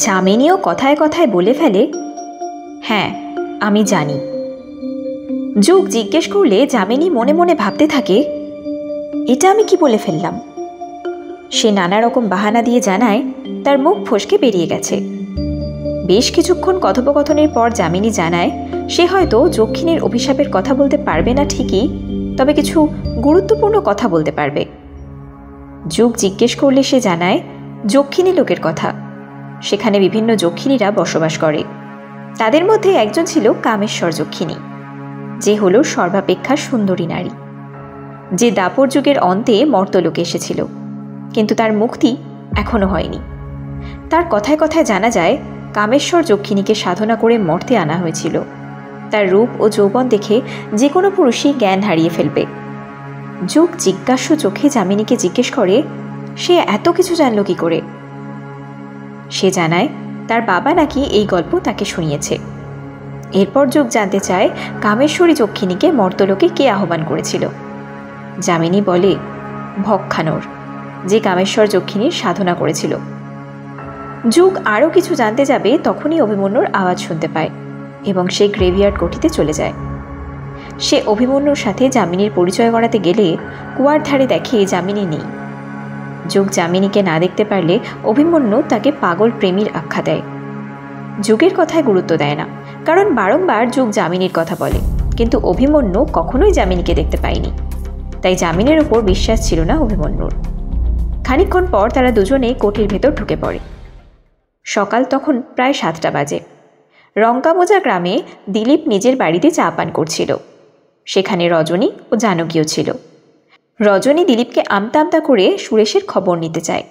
যামিনীও কথায় কথায় বলে ফেলে, হ্যাঁ আমি জানি। যুগ জিজ্ঞেস করলে যামিনী মনে মনে ভাবতে থাকে, এটা আমি কি বলে ফেললাম। সে নানা রকম বাহানা দিয়ে জানায় তার মুখ ফসকে বেরিয়ে গেছে। বেশ কিছুক্ষণ কথোপকথনের পর যামিনী জানায় সে হয়তো যক্ষিণীর অভিশাপের কথা বলতে পারবে না ঠিকই, তবে কিছু গুরুত্বপূর্ণ কথা বলতে পারবে। যুগ জিজ্ঞেস করলে সে জানায় যক্ষিণী লোকের কথা। সেখানে বিভিন্ন যক্ষিণীরা বসবাস করে। তাদের মধ্যে একজন ছিল কামেশ্বর যক্ষিণী, যে হল সর্বাপেক্ষা সুন্দরী নারী, যে দাপর যুগের অন্তে মর্তলোকে এসেছিল, কিন্তু তার মুক্তি এখনো হয়নি। তার কথায় কথায় জানা যায় কামেশ্বর যক্ষিণীকে সাধনা করে মর্তে আনা হয়েছিল। তার রূপ ও যৌবন দেখে যে কোনো পুরুষই জ্ঞান হারিয়ে ফেলবে। যুগ জিজ্ঞাসু চোখে যামিনীকে জিজ্ঞেস করে, সে এত কিছু জানল কি করে? সে জানায় তার বাবা নাকি এই গল্প তাকে শুনিয়েছে। এরপর যুগ জানতে চায় কামেশ্বরী যক্ষিণীকে মর্তলোকে কে আহ্বান করেছিল। যামিনী বলে, ভক্ষানোর, যে কামেশ্বর যক্ষিণীর সাধনা করেছিল। যুগ আরও কিছু জানতে যাবে তখনই অভিমন্যুর আওয়াজ শুনতে পায় এবং সে গ্রেভিয়ার্ড কোঠিতে চলে যায়। সে অভিমন্যুর সাথে যামিনীর পরিচয় করাতে গেলে কুয়ার ধারে দেখে যামিনী নেই। যুগ যামিনীকে না দেখতে পারলে অভিমন্যু তাকে পাগল প্রেমীর আখ্যা দেয়। যুগের কথায় গুরুত্ব দেয় না, কারণ বারংবার যুগ যামিনীর কথা বলে, কিন্তু অভিমন্যু কখনোই যামিনীকে দেখতে পায়নি। তাই যামিনীর ওপর বিশ্বাস ছিল না অভিমন্যুর। খানিকক্ষণ পর তারা দুজনে কোঠির ভেতর ঢুকে পড়ে। সকাল তখন প্রায় 7টা বাজে। রঙ্কামোজা গ্রামে দিলীপ নিজের বাড়িতে চা পান করছিল। সেখানে রজনী ও জানকীও ছিল। রজনী দিলীপকে আমতা আমতা করে সুরেশের খবর নিতে চায়।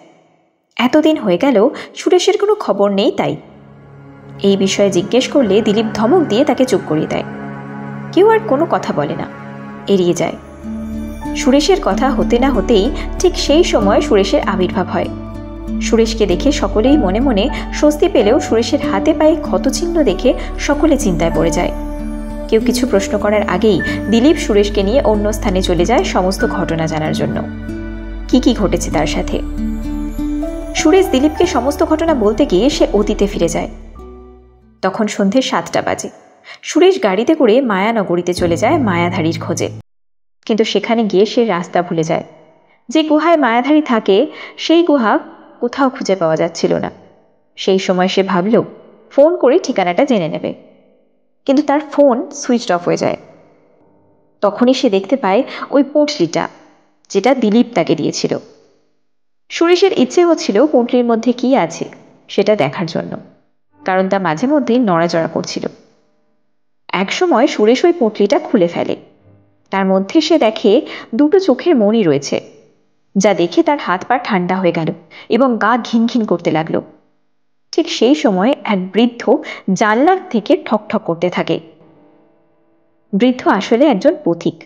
এতদিন হয়ে গেল সুরেশের কোনো খবর নেই। তাই এই বিষয়ে জিজ্ঞেস করলে দিলীপ ধমক দিয়ে তাকে চুপ করিয়ে দেয়। কেউ আর কোনো কথা বলে না, এড়িয়ে যায়। সুরেশের কথা হতে না হতেই ঠিক সেই সময় সুরেশের আবির্ভাব হয়। সুরেশকে দেখে সকলেই মনে মনে স্বস্তি পেলেও সুরেশের হাতে পায়ে ক্ষতচিহ্ন দেখে সকলে চিন্তায় পড়ে যায়। কেউ কিছু প্রশ্ন করার আগেই দিলীপ সুরেশকে নিয়ে অন্য স্থানে চলে যায় সমস্ত ঘটনা জানার জন্য, কি কি ঘটেছে তার সাথে। সুরেশ দিলীপকে সমস্ত ঘটনা বলতে গিয়ে সে অতীতে ফিরে যায়। তখন সন্ধ্যে 7টা বাজে। সুরেশ গাড়িতে করে মায়ানগরীতে চলে যায় মায়াধারীর খোঁজে, কিন্তু সেখানে গিয়ে সে রাস্তা ভুলে যায়। যে গুহায় মায়াধারী থাকে সেই গুহা কোথাও খুঁজে পাওয়া যাচ্ছিল না। সেই সময় সে ভাবল ফোন করে ঠিকানাটা জেনে নেবে, কিন্তু তার ফোন সুইচড অফ হয়ে যায়। তখনই সে দেখতে পায় ওই পুঁটলিটা, যেটা দিলীপ তাকে দিয়েছিল। সুরেশের ইচ্ছে হচ্ছিল পুঁটলির মধ্যে কি আছে সেটা দেখার জন্য, কারণ তা মাঝে মধ্যেই নড়াচড়া করছিল। একসময় সুরেশ ওই পুঁটলিটা খুলে ফেলে। তার মধ্যে সে দেখে 2টো চোখের মণি রয়েছে, যা দেখে তার হাত পা ঠান্ডা হয়ে গেল এবং গা ঘিনঘিন করতে লাগলো। ঠিক সেই সময় এক বৃদ্ধ জানলার থেকে ঠকঠক করতে থাকে। বৃদ্ধ আসলে একজন পথিক।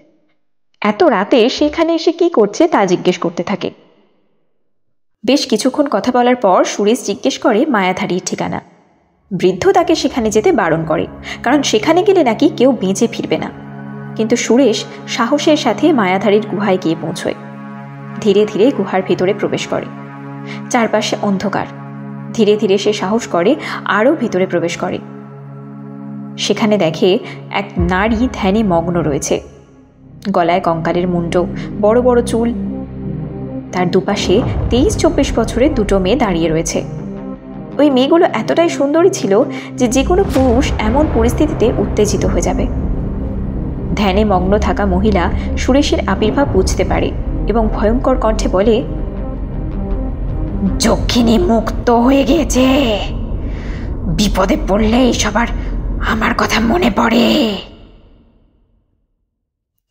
এত রাতে সেখানে এসে কি করছে তা জিজ্ঞেস করতে থাকে। বেশ কিছুক্ষণ কথা বলার পর সুরেশ জিজ্ঞেস করে মায়াধারীর ঠিকানা। বৃদ্ধ তাকে সেখানে যেতে বারণ করে, কারণ সেখানে গেলে নাকি কেউ বেঁচে ফিরবে না। কিন্তু সুরেশ সাহসের সাথে মায়াধারীর গুহায় গিয়ে পৌঁছয়। ধীরে ধীরে গুহার ভিতরে প্রবেশ করে। চারপাশে অন্ধকার। ধীরে ধীরে সে সাহস করে আরও ভিতরে প্রবেশ করে। সেখানে দেখে এক নারী ধ্যানে মগ্ন রয়েছে। গলায় কঙ্কালের মুন্ড, বড় বড় চুল। তার দুপাশে 23-24 বছরের 2টো মেয়ে দাঁড়িয়ে রয়েছে। ওই মেয়েগুলো এতটাই সুন্দরী ছিল যে কোনো পুরুষ এমন পরিস্থিতিতে উত্তেজিত হয়ে যাবে। ধ্যানে মগ্ন থাকা মহিলা সুরেশের আবির্ভাব বুঝতে পারে এবং ভয়ঙ্কর কণ্ঠে বলে, যক্ষিণী মুক্ত হয়ে গিয়েছে। বিপদে পড়লেই সবার আমার কথা মনে পড়ে।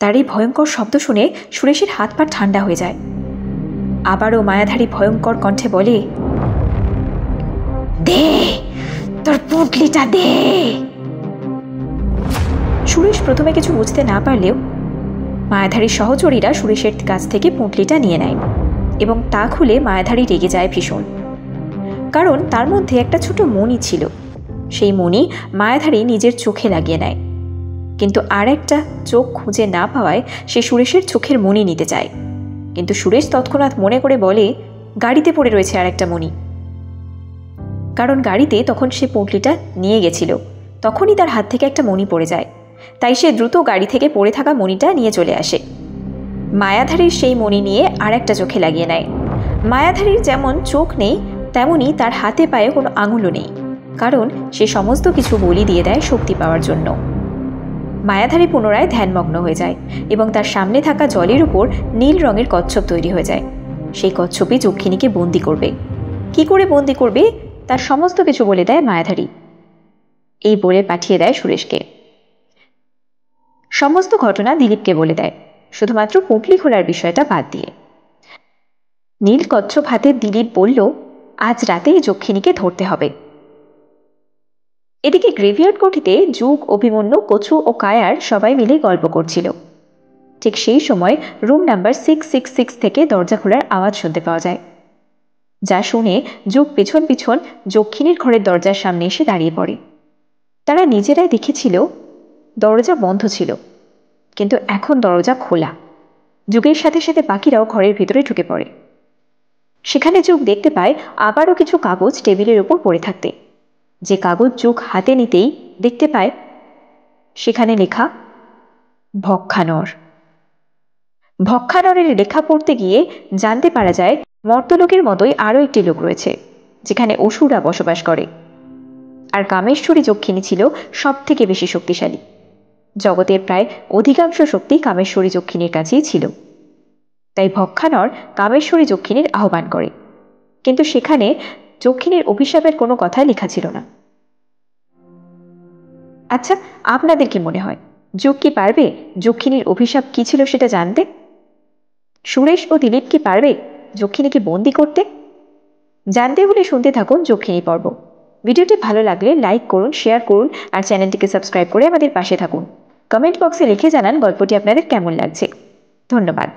তার এই ভয়ঙ্কর শব্দ শুনে সুরেশের হাত পা ঠান্ডা হয়ে যায়। আবারও মায়াধারী ভয়ঙ্কর কণ্ঠে বলে, দে তোর পুঁটলিটা দে। সুরেশ প্রথমে কিছু বুঝতে না পারলেও মায়াধারীর সহচরীরা সুরেশের কাছ থেকে পুঁটলিটা নিয়ে নেয় এবং তা খুলে মায়াধারী রেগে যায় ভীষণ, কারণ তার মধ্যে একটা ছোট মণি ছিল। সেই মণি মায়াধারী নিজের চোখে লাগিয়ে নেয়, কিন্তু আর একটা চোখ খুঁজে না পাওয়ায় সে সুরেশের চোখের মণি নিতে চায়। কিন্তু সুরেশ তৎক্ষণাৎ মনে করে বলে, গাড়িতে পড়ে রয়েছে আর একটা মণি। কারণ গাড়িতে তখন সে পুঁটলিটা নিয়ে গেছিল। তখনই তার হাত থেকে একটা মণি পড়ে যায়, তাই সে দ্রুত গাড়ি থেকে পড়ে থাকা মণিটা নিয়ে চলে আসে। মায়াধারীর সেই মণি নিয়ে আর একটা চোখে লাগিয়ে নেয়। মায়াধারীর যেমন চোখ নেই, তেমনি তার হাতে পায়ে কোনো আঙুলও নেই, কারণ সে সমস্ত কিছু বলি দিয়ে দেয় শক্তি পাওয়ার জন্য। মায়াধারী পুনরায় ধ্যানমগ্ন হয়ে যায় এবং তার সামনে থাকা জলের উপর নীল রঙের কচ্ছপ তৈরি হয়ে যায়। সেই কচ্ছপই যক্ষিণীকে বন্দি করবে। কি করে বন্দি করবে তার সমস্ত কিছু বলে দেয় মায়াধারী। এই বলে পাঠিয়ে দেয় সুরেশকে। সমস্ত ঘটনা দিলীপকে বলে দেয়, শুধুমাত্র পুঁটলি খোলার বিষয়টা বাদ দিয়ে। নীল কচ্ছপ হাতে দিলীপ বলল, আজ রাতেই যক্ষিণীকে ধরতে হবে। এদিকে গ্রেভিয়ার্ড কোঠিতে যুগ, অভিমন্যু, কচু ও কায়ার সবাই মিলে গল্প করছিল। ঠিক সেই সময় রুম নাম্বার 666 থেকে দরজা খোলার আওয়াজ শুনতে পাওয়া যায়। যা শুনে যুগ পিছন পিছন যক্ষিণীর ঘরের দরজার সামনে এসে দাঁড়িয়ে পড়ে। তারা নিজেরাই দেখেছিল দরজা বন্ধ ছিল, কিন্তু এখন দরজা খোলা। যুগের সাথে সাথে বাকিরাও ঘরের ভিতরে ঢুকে পড়ে। সেখানে যুগ দেখতে পায় আবারও কিছু কাগজ টেবিলের উপর পড়ে থাকতে। যে কাগজ যুগ হাতে নিতেই দেখতে পায় সেখানে লেখা ভক্ষানর। ভক্ষানরের লেখা পড়তে গিয়ে জানতে পারা যায় মর্তলোকের মতোই আরও একটি লোক রয়েছে, যেখানে অসুররা বসবাস করে। আর কামেশ্বরী যক্ষিণী ছিল সব থেকে বেশি শক্তিশালী। জগতের প্রায় অধিকাংশ শক্তি কামেশ্বরী যক্ষিণীর কাছেই ছিল। তাই ভক্ষানর কামেশ্বরী যক্ষিণীর আহ্বান করে, কিন্তু সেখানে যক্ষিণীর অভিশাপের কোনো কথাই লেখা ছিল না। আচ্ছা, আপনাদের কি মনে হয় যুগ কি পারবে যক্ষিণীর অভিশাপ কি ছিল সেটা জানতে? সুরেশ ও দিলীপ কি পারবে যক্ষিণীকে বন্দি করতে? জানতে হলে শুনতে থাকুন যক্ষিণী পর্ব। ভিডিওটি ভালো লাগলে লাইক করুন, শেয়ার করুন আর চ্যানেলটিকে সাবস্ক্রাইব করে আমাদের পাশে থাকুন। কমেন্ট বক্সে লিখে জানান গল্পটি আপনাদের কেমন লাগছে। ধন্যবাদ।